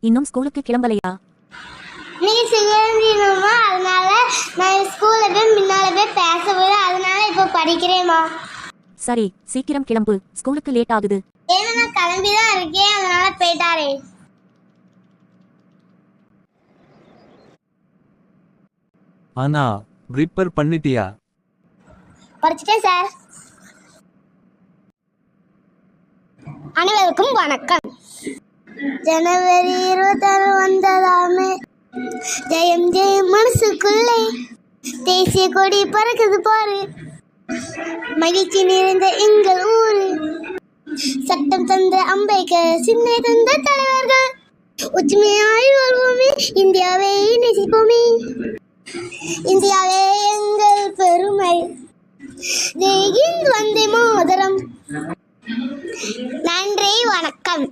இன்னும் ஸ்கூலுக்கு கிளம்பலையா? நீங்க செய்யணுமா, அதனால நான் ஸ்கூல்ல போய் முன்னால போய் பேசவே, அதனால இப்போ படிக்கிறேம்மா. சரி, சீக்கிரம் கிளம்பு, ஸ்கூலுக்கு லேட் ஆகுது. ஏன்னா நான் கிளம்பிதான் இருக்கேன், அதனால போயிட்டாரே. ஆனா ப்ரிப்பேர் பண்ணிட்டியா? படிச்சிட்டேன் சார். அனைவருக்கும் வணக்கம். ஜனவரி 26 வந்ததாமே, ஜெயம் ஜெயம் மனசுக்குள்ளே தேசிய கொடி பறக்குது பாரு. மகிழ்ச்சி நிறைந்த எங்கள் ஊரு, சட்டம் தந்த அம்பேத்கர், சின்ன தந்த தலைவர்கள், ஒற்றுமையாய் வருவோமே, இந்தியாவை நேசிப்போமே. இந்தியாவே எங்கள் பெருமை, ஜெய் ஹிந்த் வந்தே மாதரம். நன்றி, வணக்கம்.